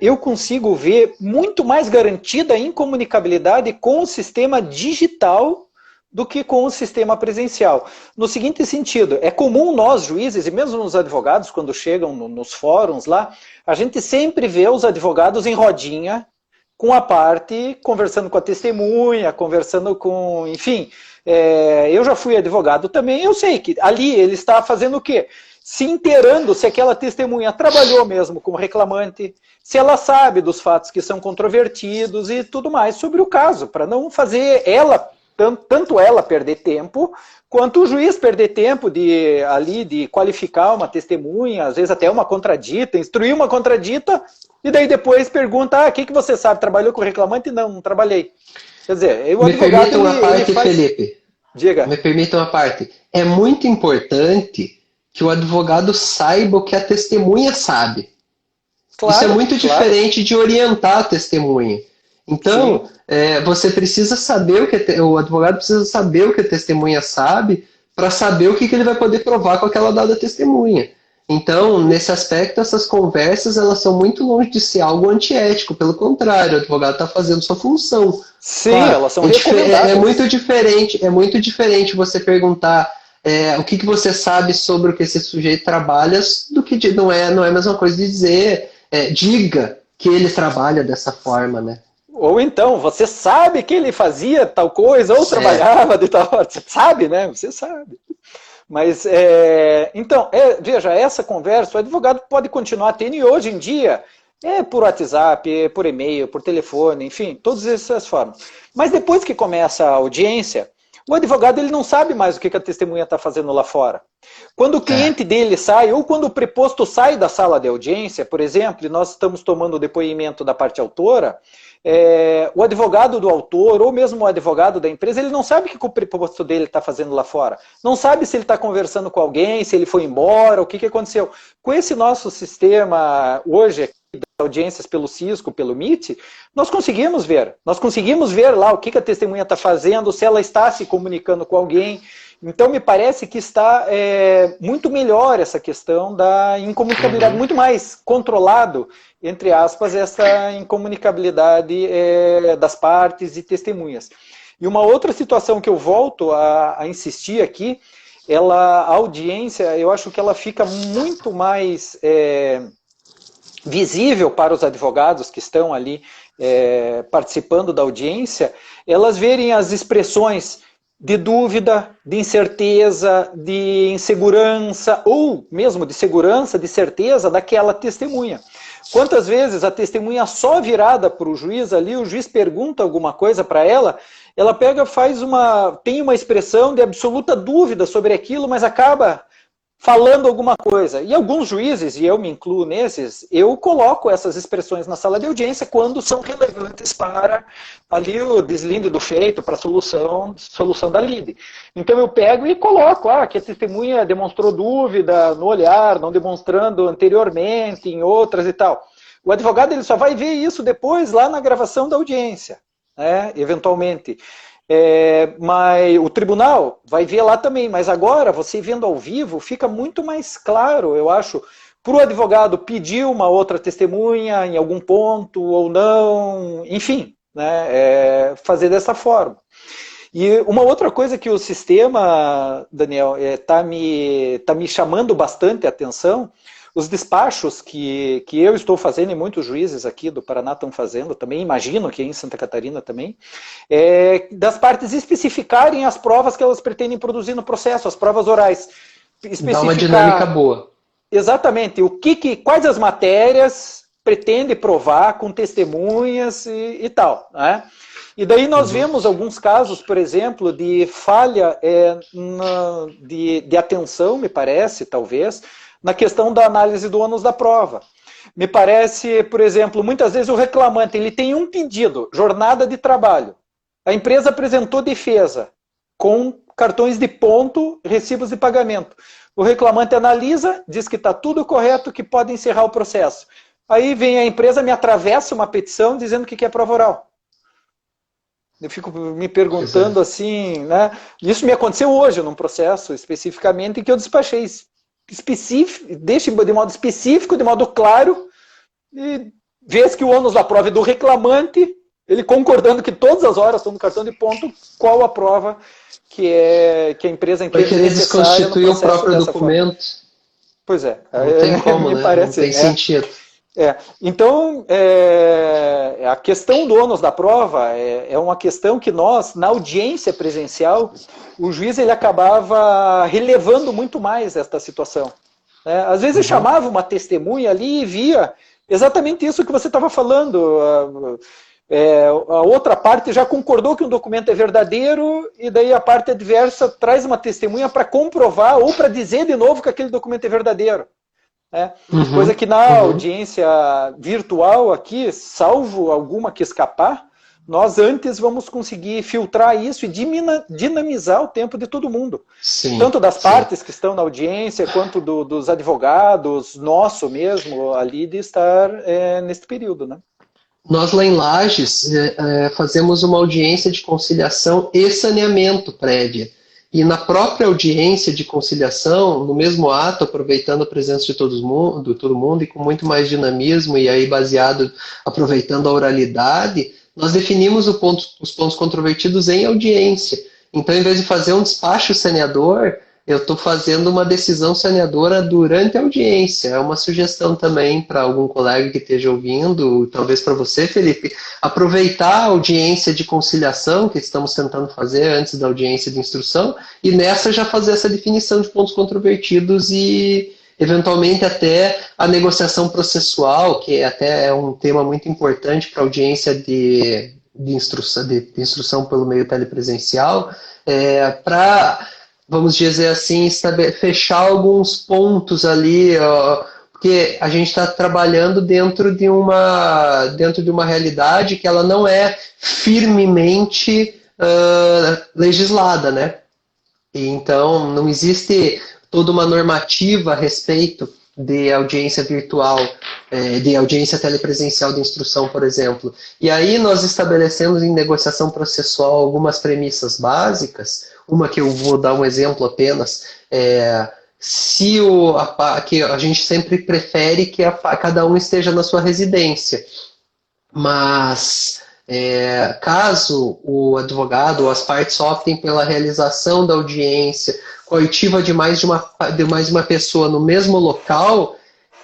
eu consigo ver muito mais garantida a incomunicabilidade com o sistema digital do que com o sistema presencial. No seguinte sentido, é comum nós, juízes, e mesmo os advogados, quando chegam nos fóruns lá, a gente sempre vê os advogados em rodinha, com a parte, conversando com a testemunha, conversando com, enfim, eu já fui advogado também, eu sei que ali ele está fazendo o quê? Se inteirando se aquela testemunha trabalhou mesmo com o reclamante, se ela sabe dos fatos que são controvertidos e tudo mais sobre o caso, para não fazer ela, tanto ela perder tempo, quanto o juiz perder tempo de qualificar uma testemunha, às vezes até uma contradita, instruir uma contradita, e daí depois pergunta, o que você sabe, trabalhou com o reclamante? Não trabalhei. Quer dizer, o advogado... Me permita uma parte, Felipe. Diga. Me permita uma parte. É muito importante que o advogado saiba o que a testemunha sabe. Claro, isso é muito diferente de orientar a testemunha. Então, você precisa saber o advogado precisa saber o que a testemunha sabe para saber o que ele vai poder provar com aquela dada testemunha. Então, nesse aspecto, essas conversas elas são muito longe de ser algo antiético. Pelo contrário, o advogado está fazendo sua função. Sim, elas são recomendadas. É muito diferente você perguntar o que você sabe sobre o que esse sujeito trabalha, do que não é a mesma coisa de dizer diga que ele trabalha dessa forma, né? Ou então, você sabe que ele fazia tal coisa, ou trabalhava de tal forma. Você sabe, né? Você sabe. Mas, então, veja, essa conversa, o advogado pode continuar tendo, e hoje em dia, por WhatsApp, por e-mail, por telefone, enfim, todas essas formas. Mas depois que começa a audiência, o advogado ele não sabe mais o que a testemunha está fazendo lá fora. Quando o cliente dele sai, ou quando o preposto sai da sala de audiência, por exemplo, e nós estamos tomando o depoimento da parte autora, o advogado do autor, ou mesmo o advogado da empresa, ele não sabe o que o preposto dele está fazendo lá fora. Não sabe se ele está conversando com alguém, se ele foi embora, o que aconteceu. Com esse nosso sistema hoje, audiências pelo Cisco, pelo Meet, nós conseguimos ver lá o que a testemunha está fazendo, se ela está se comunicando com alguém. Então me parece que está muito melhor essa questão da incomunicabilidade, muito mais controlado, entre aspas, essa incomunicabilidade das partes e testemunhas. E uma outra situação que eu volto a insistir aqui, a audiência, eu acho que ela fica muito mais visível para os advogados que estão ali participando da audiência, elas verem as expressões de dúvida, de incerteza, de insegurança, ou mesmo de segurança, de certeza daquela testemunha. Quantas vezes a testemunha só virada para o juiz ali, o juiz pergunta alguma coisa para ela pega, tem uma expressão de absoluta dúvida sobre aquilo, mas acaba falando alguma coisa. E alguns juízes, e eu me incluo nesses, eu coloco essas expressões na sala de audiência quando são relevantes para ali o deslinde do feito, para a solução da lide. Então eu pego e coloco, que a testemunha demonstrou dúvida no olhar, não demonstrando anteriormente, em outras e tal. O advogado ele só vai ver isso depois lá na gravação da audiência, né, eventualmente. Mas o tribunal vai ver lá também, mas agora, você vendo ao vivo, fica muito mais claro, eu acho, para o advogado pedir uma outra testemunha em algum ponto ou não, enfim, né, fazer dessa forma. E uma outra coisa que o sistema, Daniel, está me chamando bastante a atenção, os despachos que eu estou fazendo e muitos juízes aqui do Paraná estão fazendo também, imagino que em Santa Catarina também, das partes especificarem as provas que elas pretendem produzir no processo, as provas orais. Dá uma dinâmica boa. Exatamente. Quais as matérias pretende provar com testemunhas e tal, né? E daí nós vemos alguns casos, por exemplo, de falha de atenção, me parece, talvez, na questão da análise do ônus da prova. Me parece, por exemplo, muitas vezes o reclamante ele tem um pedido, jornada de trabalho. A empresa apresentou defesa com cartões de ponto, recibos de pagamento. O reclamante analisa, diz que está tudo correto, que pode encerrar o processo. Aí vem a empresa, me atravessa uma petição dizendo que quer prova oral. Eu fico me perguntando assim, né? Isso me aconteceu hoje num processo especificamente em que eu despachei de modo específico, de modo claro, e vez que o ônus da prova é do reclamante, ele concordando que todas as horas estão no cartão de ponto, qual a prova que a empresa entende necessária. Vai querer desconstituir o próprio documento. Forma. Pois é. Não tem como, né? Parece, não tem sentido. Então, a questão do ônus da prova é uma questão que nós, na audiência presencial, o juiz ele acabava relevando muito mais esta situação. Às vezes chamava uma testemunha ali e via exatamente isso que você estava falando. A outra parte já concordou que um documento é verdadeiro e daí a parte adversa traz uma testemunha para comprovar ou para dizer de novo que aquele documento é verdadeiro. Coisa que na audiência virtual aqui, salvo alguma que escapar, nós antes vamos conseguir filtrar isso e dinamizar o tempo de todo mundo. Sim, tanto das partes que estão na audiência, quanto dos advogados, nosso mesmo, ali de estar nesse período, né? Nós lá em Lages fazemos uma audiência de conciliação e saneamento prévia. E na própria audiência de conciliação, no mesmo ato, aproveitando a presença de todo mundo e com muito mais dinamismo, e aí aproveitando a oralidade, nós definimos os pontos controvertidos em audiência. Então, em vez de fazer um despacho saneador, eu estou fazendo uma decisão saneadora durante a audiência. É uma sugestão também para algum colega que esteja ouvindo, talvez para você, Felipe, aproveitar a audiência de conciliação que estamos tentando fazer antes da audiência de instrução e nessa já fazer essa definição de pontos controvertidos e eventualmente até a negociação processual, que até é um tema muito importante para a audiência de instrução pelo meio telepresencial, para, vamos dizer assim, fechar alguns pontos ali, porque a gente está trabalhando dentro de uma realidade que ela não é firmemente legislada, né? E então não existe toda uma normativa a respeito de audiência virtual, de audiência telepresencial de instrução, por exemplo. E aí nós estabelecemos em negociação processual algumas premissas básicas, uma que eu vou dar um exemplo apenas, que a gente sempre prefere que cada um esteja na sua residência, mas caso o advogado ou as partes optem pela realização da audiência coitiva de mais de uma pessoa no mesmo local,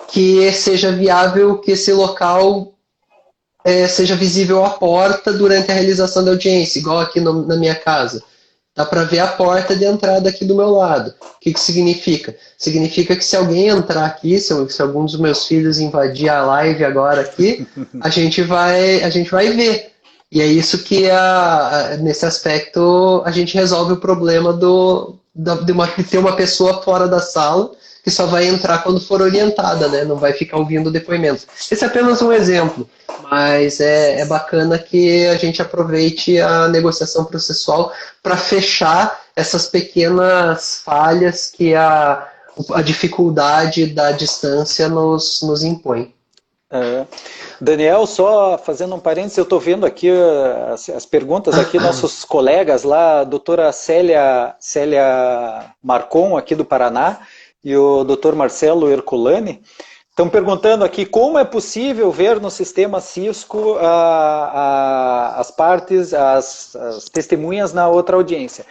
que seja viável que esse local seja visível à porta durante a realização da audiência, igual aqui na minha casa. Dá para ver a porta de entrada aqui do meu lado. O que significa? Significa que se alguém entrar aqui, se algum dos meus filhos invadir a live agora aqui, a gente vai ver. E é isso que, nesse aspecto, a gente resolve o problema de ter uma pessoa fora da sala que só vai entrar quando for orientada, né? Não vai ficar ouvindo o depoimento. Esse é apenas um exemplo, mas é bacana que a gente aproveite a negociação processual para fechar essas pequenas falhas que a dificuldade da distância nos impõe. Daniel, só fazendo um parênteses, eu estou vendo aqui as perguntas aqui, nossos colegas lá, a doutora Célia Marcon, aqui do Paraná, e o doutor Marcelo Herculani, estão perguntando aqui como é possível ver no sistema Cisco as partes, as testemunhas na outra audiência.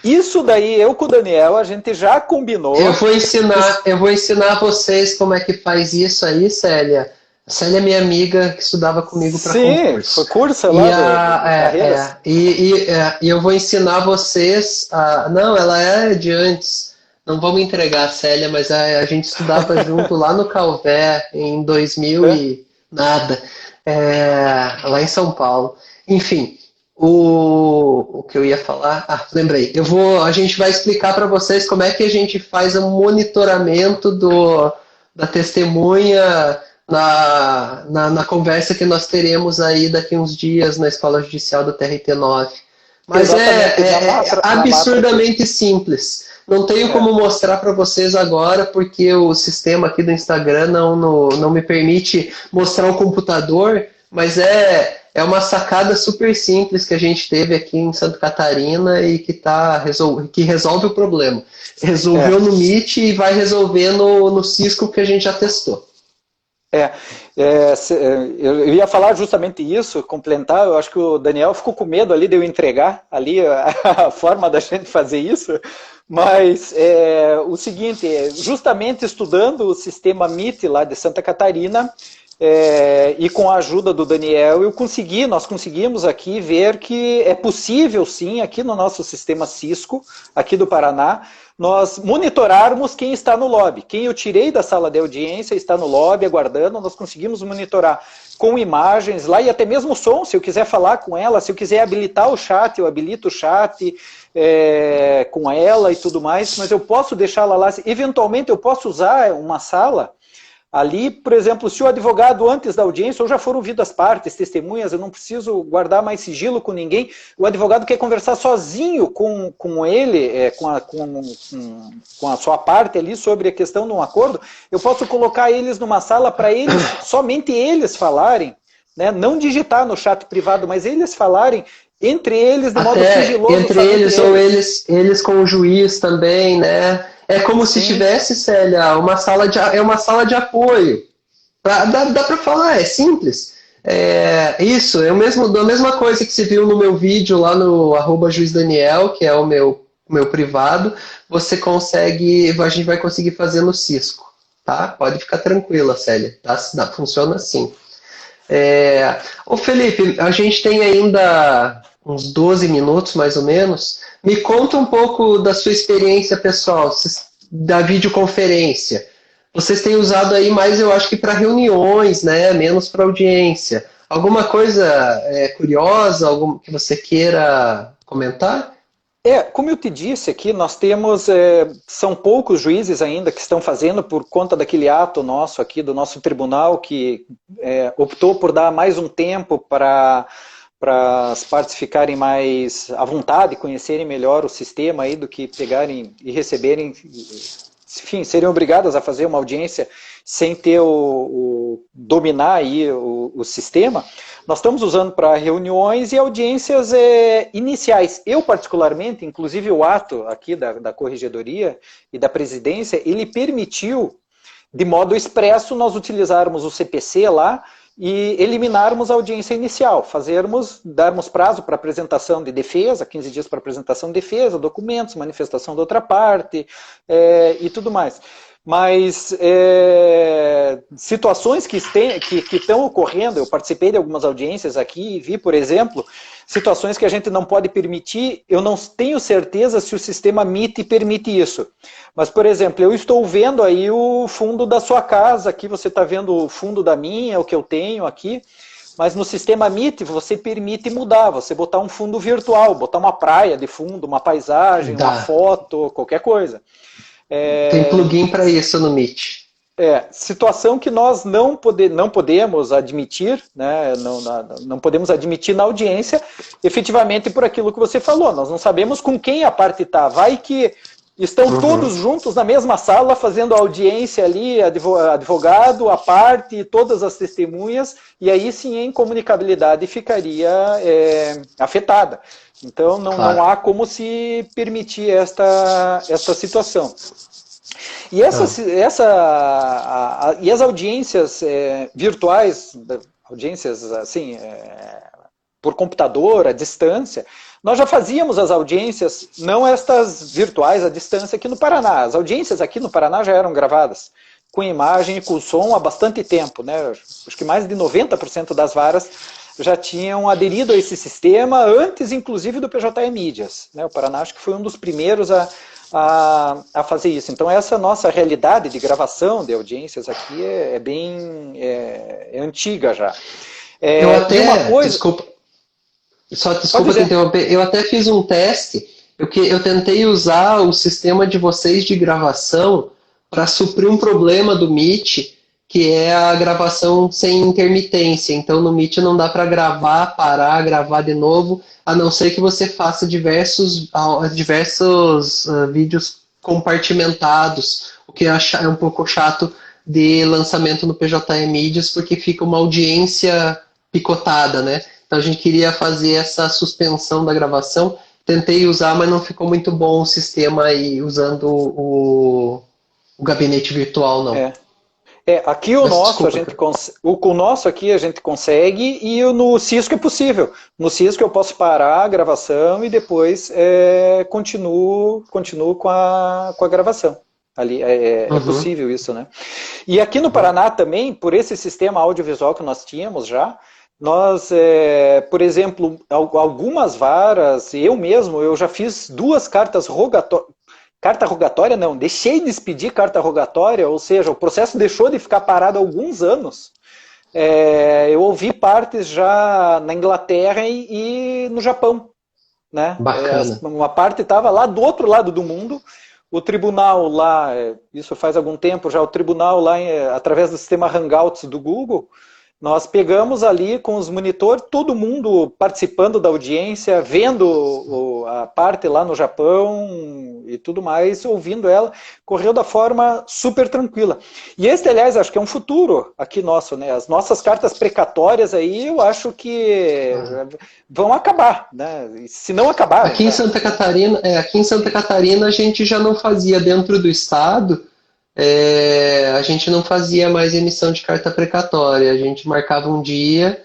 Isso daí, eu com o Daniel, a gente já combinou. Eu vou ensinar vocês como é que faz isso aí, Célia. A Célia é minha amiga que estudava comigo para concurso. Sim, foi curso lá e eu vou ensinar vocês Não, ela é de antes. Não vamos entregar a Célia, mas a gente estudava junto lá no Calvé em 2000 e nada. Lá em São Paulo. Enfim, o que eu ia falar... lembrei. A gente vai explicar para vocês como é que a gente faz o monitoramento da testemunha na conversa que nós teremos aí daqui uns dias na Escola Judicial do TRT9. Mas absurdamente simples. Não tenho como mostrar para vocês agora, porque o sistema aqui do Instagram não me permite mostrar o computador, mas é uma sacada super simples que a gente teve aqui em Santa Catarina e que resolve o problema. Resolveu no Meet e vai resolver no Cisco, que a gente já testou. Eu ia falar justamente isso, complementar. Eu acho que o Daniel ficou com medo ali de eu entregar ali a forma da gente fazer isso, mas o seguinte, justamente estudando o sistema Meet lá de Santa Catarina, e com a ajuda do Daniel, nós conseguimos aqui ver que é possível sim, aqui no nosso sistema Cisco, aqui do Paraná, nós monitorarmos quem está no lobby. Quem eu tirei da sala de audiência está no lobby aguardando, nós conseguimos monitorar com imagens lá e até mesmo som, se eu quiser falar com ela, se eu quiser habilitar o chat, eu habilito o chat com ela e tudo mais, mas eu posso deixá-la lá, eventualmente eu posso usar uma sala ali, por exemplo, se o advogado antes da audiência, ou já foram ouvidas as partes, testemunhas, eu não preciso guardar mais sigilo com ninguém, o advogado quer conversar sozinho com ele, com a sua parte ali sobre a questão de um acordo, eu posso colocar eles numa sala para eles, somente eles falarem, né, não digitar no chat privado, mas eles falarem entre eles de modo sigiloso. Entre eles, ou eles com o juiz também, né? É como se tivesse, Célia, uma sala de apoio. Dá para falar, é simples. A mesma coisa que você viu no meu vídeo lá no @juizdaniel, que é o meu meu privado, a gente vai conseguir fazer no Cisco, tá? Pode ficar tranquila, Célia, tá? Funciona assim. Ô Felipe, a gente tem ainda uns 12 minutos, mais ou menos. Me conta um pouco da sua experiência pessoal, da videoconferência. Vocês têm usado aí mais, eu acho que para reuniões, né? Menos para audiência. Alguma coisa curiosa, algum que você queira comentar? Como eu te disse aqui, nós temos, são poucos juízes ainda que estão fazendo por conta daquele ato nosso aqui, do nosso tribunal, que optou por dar mais um tempo para as partes ficarem mais à vontade, conhecerem melhor o sistema aí, do que pegarem e receberem, enfim, serem obrigadas a fazer uma audiência sem ter dominar aí o sistema. Nós estamos usando para reuniões e audiências iniciais. Eu, particularmente, inclusive o ato aqui da Corregedoria e da Presidência, ele permitiu, de modo expresso, nós utilizarmos o CPC lá e eliminarmos a audiência inicial, darmos prazo para apresentação de defesa, 15 dias para apresentação de defesa, documentos, manifestação da outra parte e tudo mais. Mas situações que estão ocorrendo, eu participei de algumas audiências aqui e vi, por exemplo, situações que a gente não pode permitir, eu não tenho certeza se o sistema MIT permite isso. Mas, por exemplo, eu estou vendo aí o fundo da sua casa, aqui você está vendo o fundo da minha, o que eu tenho aqui, mas no sistema MIT você permite mudar, você botar um fundo virtual, botar uma praia de fundo, uma paisagem, uma foto, qualquer coisa. Tem plugin para isso no Meet. Situação que nós não podemos admitir, né, não podemos admitir na audiência, efetivamente por aquilo que você falou, nós não sabemos com quem a parte está, vai que estão todos juntos na mesma sala fazendo audiência ali, advogado, a parte, todas as testemunhas, e aí sim a incomunicabilidade ficaria afetada. Então não há como se permitir esta situação. E as audiências virtuais, audiências assim, por computador, à distância, nós já fazíamos as audiências, não estas virtuais à distância aqui no Paraná. As audiências aqui no Paraná já eram gravadas com imagem e com som há bastante tempo, né? Acho que mais de 90% das varas já tinham aderido a esse sistema, antes inclusive do PJE Mídias, né? O Paraná acho que foi um dos primeiros a fazer isso. Então essa nossa realidade de gravação de audiências aqui é bem antiga já. Eu até, desculpa te interromper, eu até fiz um teste, eu tentei usar o sistema de vocês de gravação para suprir um problema do Meet, que é a gravação sem intermitência. Então no Meet não dá para gravar, parar, gravar de novo, a não ser que você faça diversos vídeos compartimentados, o que é um pouco chato de lançamento no PJE Mídias, porque fica uma audiência picotada, né? Então a gente queria fazer essa suspensão da gravação, tentei usar, mas não ficou muito bom o sistema aí usando o gabinete virtual, não. Aqui o nosso aqui a gente consegue, e no Cisco é possível. No Cisco eu posso parar a gravação e depois continuo com a gravação. Ali é possível isso, né? E aqui no Paraná também, por esse sistema audiovisual que nós tínhamos já, nós, por exemplo, algumas varas, eu já fiz 2 cartas rogatórias. Carta rogatória não, deixei de expedir carta rogatória, ou seja, o processo deixou de ficar parado há alguns anos. Eu ouvi partes já na Inglaterra e no Japão, né? Bacana. Uma parte estava lá do outro lado do mundo, o tribunal lá, isso faz algum tempo já, o tribunal lá, através do sistema Hangouts do Google, nós pegamos ali com os monitores, todo mundo participando da audiência, vendo a parte lá no Japão e tudo mais, ouvindo ela, correu da forma super tranquila. E esse, aliás, acho que é um futuro aqui nosso, né? As nossas cartas precatórias aí, eu acho que vão acabar, né? E se não acabar... Aqui em Santa Catarina a gente já não fazia dentro do estado. A gente não fazia mais emissão de carta precatória, a gente marcava um dia,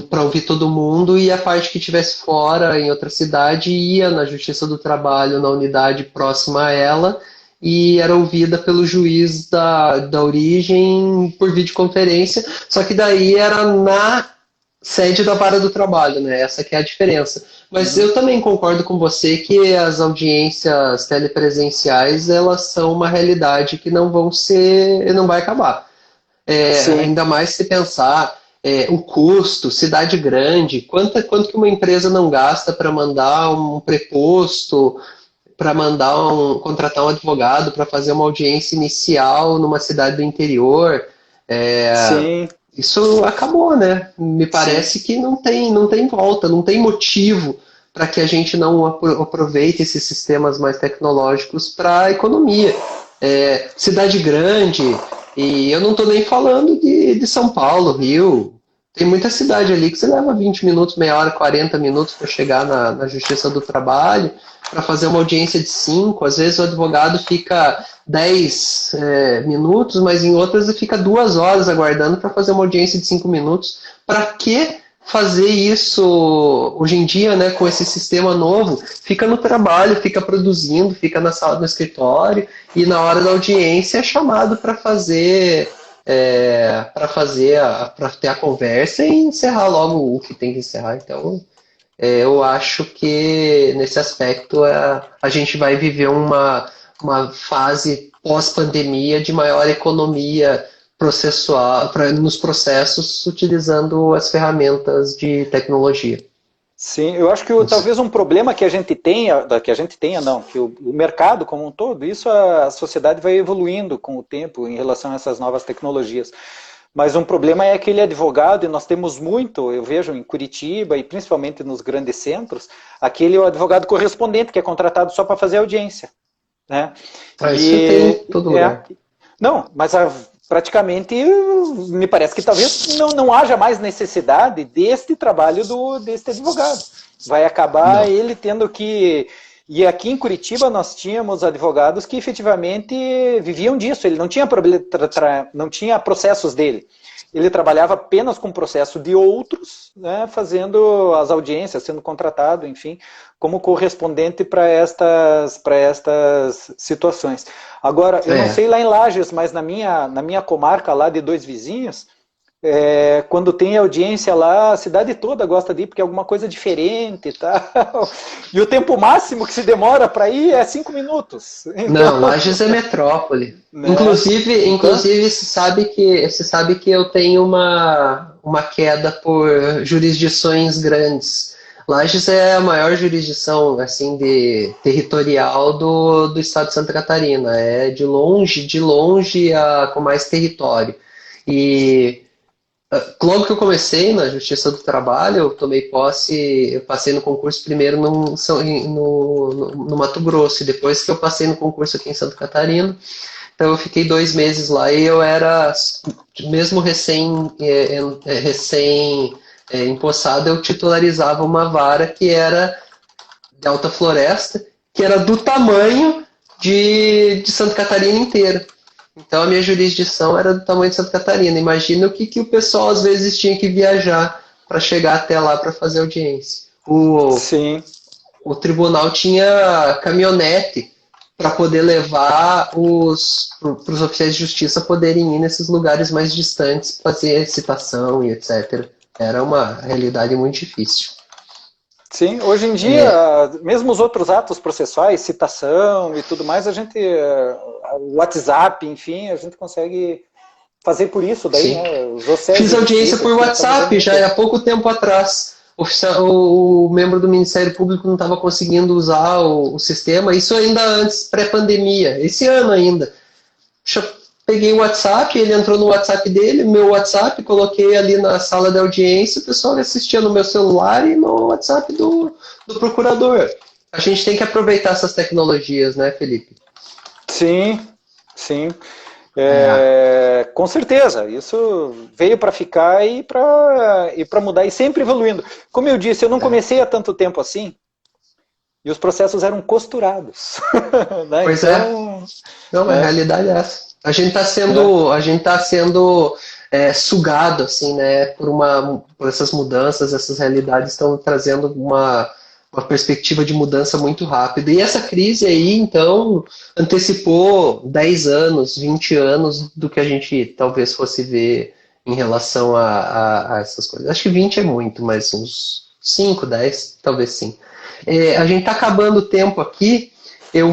para ouvir todo mundo, e a parte que estivesse fora, em outra cidade, ia na Justiça do Trabalho, na unidade próxima a ela, e era ouvida pelo juiz da origem por videoconferência, só que daí era na sede da Vara do Trabalho, né? Essa que é a diferença. Mas eu também concordo com você que as audiências telepresenciais, elas são uma realidade que não vai acabar. Sim. Ainda mais se pensar o custo, cidade grande, quanto que uma empresa não gasta para mandar um preposto, para contratar um advogado para fazer uma audiência inicial numa cidade do interior. Sim. Isso acabou, né? Me Sim. parece que não tem volta, não tem motivo para que a gente não aproveite esses sistemas mais tecnológicos para a economia. Cidade grande, e eu não estou nem falando de São Paulo, Rio. Tem muita cidade ali que você leva 20 minutos, meia hora, 40 minutos para chegar na Justiça do Trabalho, para fazer uma audiência de 5. Às vezes o advogado fica 10 minutos, mas em outras fica 2 horas aguardando para fazer uma audiência de 5 minutos. Para que fazer isso hoje em dia, né, com esse sistema novo? Fica no trabalho, fica produzindo, fica na sala do escritório, e na hora da audiência é chamado para para ter a conversa e encerrar logo o que tem que encerrar. Então, eu acho que nesse aspecto a gente vai viver uma fase pós-pandemia de maior economia processual nos processos, utilizando as ferramentas de tecnologia. Sim, eu acho que talvez um problema que a gente tenha não, que o mercado como um todo, isso a sociedade vai evoluindo com o tempo em relação a essas novas tecnologias. Mas um problema é aquele advogado, e nós temos muito, eu vejo em Curitiba e principalmente nos grandes centros, aquele advogado correspondente que é contratado só para fazer audiência. Né? Isso tem em todo lugar. Não, mas praticamente me parece que talvez não haja mais necessidade deste trabalho deste advogado. Vai acabar ele tendo que... E aqui em Curitiba nós tínhamos advogados que efetivamente viviam disso. Ele não tinha não tinha processos dele. Ele trabalhava apenas com processo de outros, né, fazendo as audiências, sendo contratado, enfim, como correspondente para estas situações. Agora, eu não sei lá em Lages, mas na minha comarca lá de Dois Vizinhos, quando tem audiência lá, a cidade toda gosta de ir, porque é alguma coisa diferente e tal. E o tempo máximo que se demora para ir é 5 minutos. Então... Não, Lages é metrópole. Né? Inclusive se sabe que eu tenho uma queda por jurisdições grandes. Lages é a maior jurisdição assim, territorial do estado de Santa Catarina. É de longe com mais território. E logo que eu comecei na Justiça do Trabalho, eu tomei posse, eu passei no concurso primeiro no Mato Grosso, e depois que eu passei no concurso aqui em Santa Catarina, então eu fiquei 2 meses lá, e eu era, mesmo empossado, eu titularizava uma vara que era de Alta Floresta, que era do tamanho de Santa Catarina inteira. Então a minha jurisdição era do tamanho de Santa Catarina. Imagina o que o pessoal às vezes tinha que viajar para chegar até lá para fazer audiência. Sim. O tribunal tinha caminhonete para poder levar para os oficiais de justiça poderem ir nesses lugares mais distantes, fazer citação e etc. Era uma realidade muito difícil. Sim, hoje em dia, mesmo os outros atos processuais, citação e tudo mais, a gente, WhatsApp, enfim, a gente consegue fazer por isso daí, né? Fiz audiência por WhatsApp já há pouco tempo atrás. O membro do Ministério Público não estava conseguindo usar o sistema, isso ainda antes, pré-pandemia, esse ano ainda. Peguei o WhatsApp, ele entrou no WhatsApp dele, meu WhatsApp, coloquei ali na sala de audiência, o pessoal assistia no meu celular e no WhatsApp do procurador. A gente tem que aproveitar essas tecnologias, né, Felipe? Sim, sim. Com certeza, isso veio para ficar e para mudar, e sempre evoluindo. Como eu disse, eu não comecei há tanto tempo assim, e os processos eram costurados. Né? Pois então, a realidade é essa. A gente está sendo sugado, assim, né, por essas mudanças, essas realidades estão trazendo uma perspectiva de mudança muito rápida. E essa crise aí, então, antecipou 10 anos, 20 anos do que a gente talvez fosse ver em relação a essas coisas. Acho que 20 é muito, mas uns 5, 10, talvez sim. A gente está acabando o tempo aqui. Eu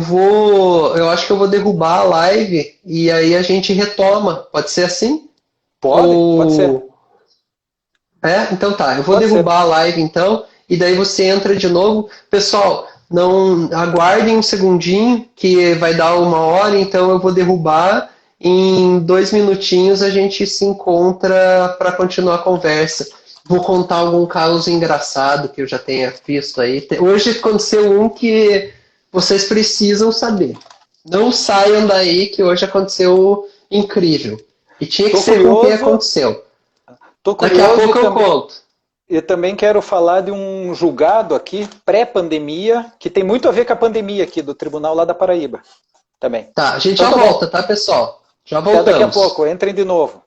acho que eu vou derrubar a live e aí a gente retoma. Pode ser assim? Pode ser. Então tá, eu vou Pode ser. derrubar a live então, e daí você entra de novo. Pessoal, não aguardem um segundinho, que vai dar 1 hora, então eu vou derrubar. Em 2 minutinhos a gente se encontra para continuar a conversa. Vou contar algum caso engraçado que eu já tenha visto aí. Hoje aconteceu um que vocês precisam saber. Não saiam daí que hoje aconteceu incrível. E tinha que Tô ser com quem curioso. aconteceu. Tô Daqui a curioso pouco eu também. conto. Eu também quero falar de um julgado aqui, pré-pandemia, que tem muito a ver com a pandemia aqui, do tribunal lá da Paraíba. Também. Tá, a gente Então já tá bom. volta, tá, pessoal? Já Até daqui a voltamos. pouco. Entrem de novo.